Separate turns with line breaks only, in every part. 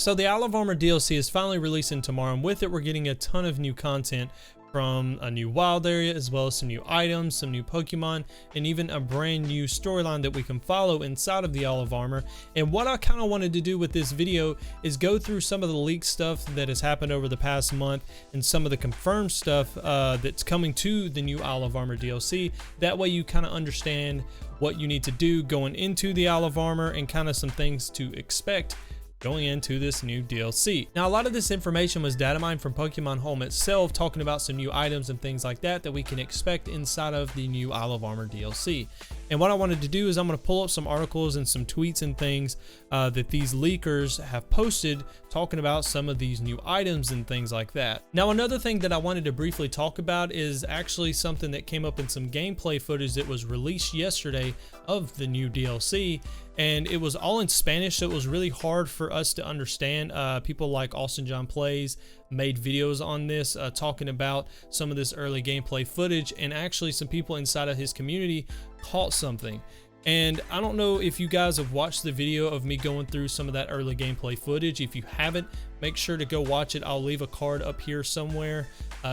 So the Isle of Armor DLC is finally releasing tomorrow, and with it we're getting a ton of new content from a new wild area, as well as some new items, some new Pokemon, and even a brand new storyline that we can follow inside of the Isle of Armor. And what I kind of wanted to do with this video is go through some of the leaked stuff that has happened over the past month and some of the confirmed stuff that's coming to the new Isle of Armor DLC. That way you kind of understand what you need to do going into the Isle of Armor and kind of some things to expect going into this new DLC. Now, a lot of this information was data mined from Pokemon Home itself, talking about some new items and things like that that we can expect inside of the new Isle of Armor DLC. And what I wanted to do is I'm going to pull up some articles and some tweets and things that these leakers have posted talking about some of these new items and things like that. Now, another thing that I wanted to briefly talk about is actually something that came up in some gameplay footage that was released yesterday of the new DLC. And it was all in Spanish, so it was really hard for us to understand. People like Austin John Plays made videos on this, talking about some of this early gameplay footage, and actually some people inside of his community caught something. And I don't know if you guys have watched the video of me going through some of that early gameplay footage. If you haven't, make sure to go watch it. I'll leave a card up here somewhere.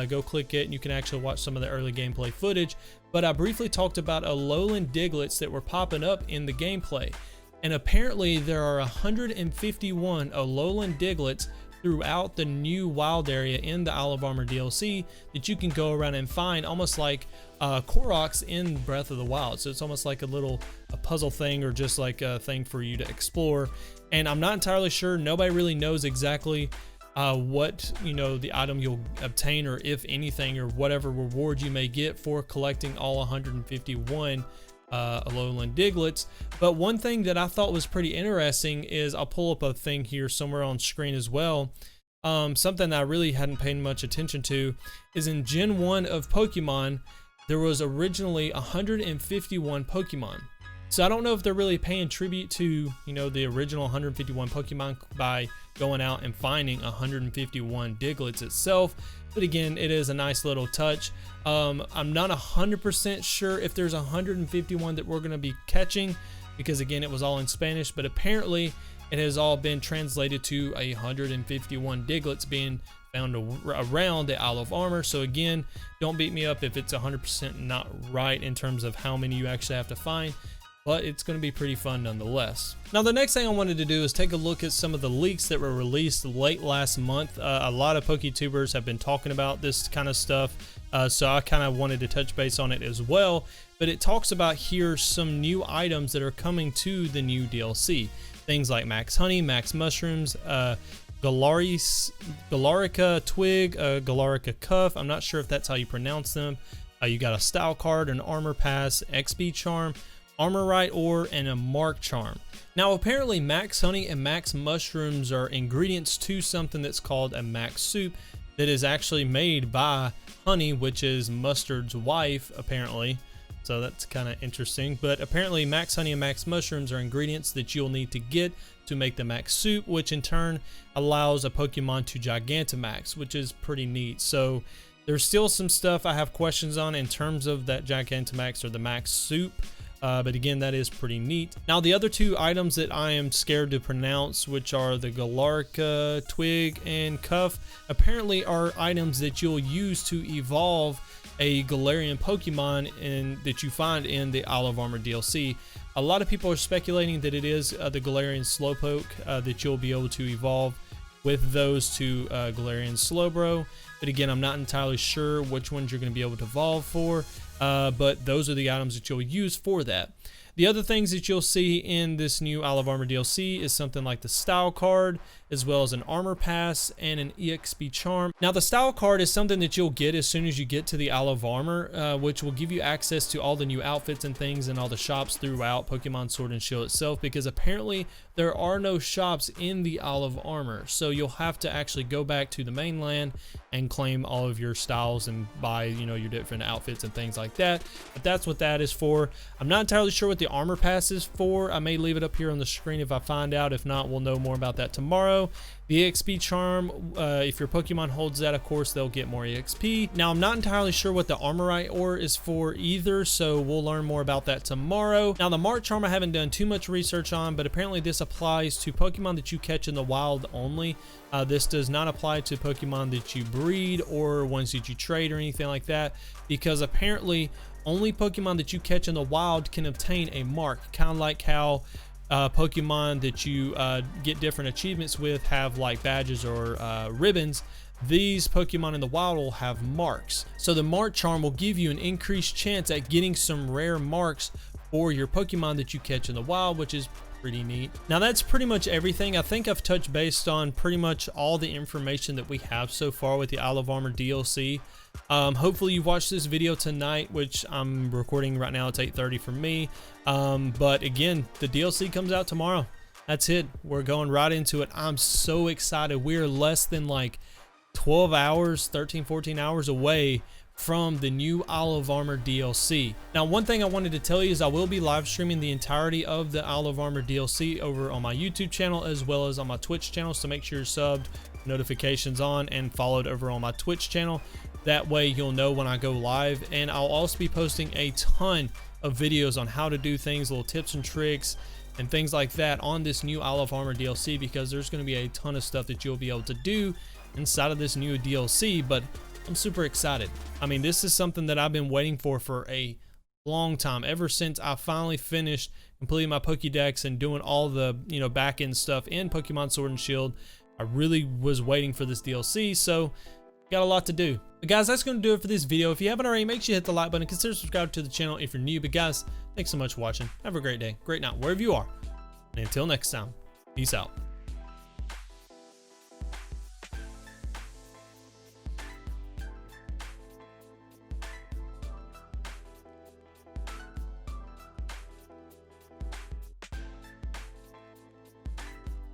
Go click it and you can actually watch some of the early gameplay footage. But I briefly talked about Alolan Digletts that were popping up in the gameplay. And apparently there are 151 Alolan Digletts throughout the new wild area in the Isle of Armor DLC that you can go around and find, almost like Koroks in Breath of the Wild. So it's almost like a puzzle thing, or just like a thing for you to explore. And I'm not entirely sure, nobody really knows exactly what the item you'll obtain, or if anything, or whatever reward you may get for collecting all 151 Alolan Digletts. But one thing that I thought was pretty interesting is, I'll pull up a thing here somewhere on screen as well. Something that I really hadn't paid much attention to is in Gen 1 of Pokemon, there was originally 151 Pokemon. So I don't know if they're really paying tribute to, the original 151 Pokemon by going out and finding 151 Digletts itself. But again, it is a nice little touch. I'm not 100% sure if there's 151 that we're going to be catching, because again, it was all in Spanish, but apparently it has all been translated to 151 Digletts being found around the Isle of Armor. So again, don't beat me up if it's 100% not right in terms of how many you actually have to find, but it's going to be pretty fun nonetheless. Now, the next thing I wanted to do is take a look at some of the leaks that were released late last month. A lot of PokeTubers have been talking about this kind of stuff, so I kind of wanted to touch base on it as well. But it talks about here some new items that are coming to the new DLC. Things like Max Honey, Max Mushrooms, Galarica Twig, Galarica Cuff. I'm not sure if that's how you pronounce them. You got a Style Card, an Armor Pass, XP Charm, Armorite Ore, and a Mark Charm. Now, apparently Max Honey and Max Mushrooms are ingredients to something that's called a Max Soup that is actually made by Honey, which is Mustard's wife, apparently. So that's kind of interesting. But apparently Max Honey and Max Mushrooms are ingredients that you'll need to get to make the Max Soup, which in turn allows a Pokemon to Gigantamax, which is pretty neat. So there's still some stuff I have questions on in terms of that Gigantamax or the Max Soup. But again, that is pretty neat. Now, the other two items that I am scared to pronounce, which are the Galarica Twig and Cuff, apparently are items that you'll use to evolve a Galarian Pokemon that you find in the Isle of Armor DLC. A lot of people are speculating that it is the Galarian Slowpoke that you'll be able to evolve with those two Galarian Slowbro. But again, I'm not entirely sure which ones you're going to be able to evolve for. But those are the items that you'll use for that. The other things that you'll see in this new Isle of Armor DLC is something like the Style Card, as well as an Armor Pass and an EXP Charm. Now, the Style Card is something that you'll get as soon as you get to the Isle of Armor, which will give you access to all the new outfits and things in all the shops throughout Pokemon Sword and Shield itself, because apparently there are no shops in the Isle of Armor. So you'll have to actually go back to the mainland and claim all of your styles and buy, your different outfits and things like that. But that's what that is for. I'm not entirely sure what the Armor Pass is for. I may leave it up here on the screen if I find out. If not, we'll know more about that tomorrow. The EXP charm, if your Pokemon holds that, of course, they'll get more EXP. Now, I'm not entirely sure what the Armorite ore is for either, so we'll learn more about that tomorrow. Now, the Mark charm I haven't done too much research on, but apparently this applies to Pokemon that you catch in the wild only. This does not apply to Pokemon that you breed or ones that you trade or anything like that, because apparently only Pokemon that you catch in the wild can obtain a mark, kind of like how Pokemon that you get different achievements with have like badges or ribbons. These Pokemon in the wild will have marks. So the mark charm will give you an increased chance at getting some rare marks for your Pokemon that you catch in the wild, which is pretty neat. Now that's pretty much everything. I think I've touched based on pretty much all the information that we have so far with the Isle of Armor DLC. Hopefully you watched this video tonight, which I'm recording right now. It's 8:30 for me. But again, the DLC comes out tomorrow. That's it. We're going right into it. I'm so excited. We're less than like 12 hours, 13, 14 hours away from the new Isle of Armor DLC. Now, one thing I wanted to tell you is I will be live streaming the entirety of the Isle of Armor DLC over on my YouTube channel as well as on my Twitch channel, so make sure you're subbed, notifications on, and followed over on my Twitch channel. That way you'll know when I go live, and I'll also be posting a ton of videos on how to do things, little tips and tricks and things like that on this new Isle of Armor DLC, because there's going to be a ton of stuff that you'll be able to do inside of this new DLC. But I'm super excited. I mean, this is something that I've been waiting for a long time, ever since I finally finished completing my Pokédex and doing all the, you know, back end stuff in Pokemon Sword and Shield. I really was waiting for this DLC, so got a lot to do. But guys, that's going to do it for this video. If you haven't already, make sure you hit the like button, consider subscribing to the channel if you're new. But guys, thanks so much for watching. Have a great day, great night, wherever you are. And until next time, peace out.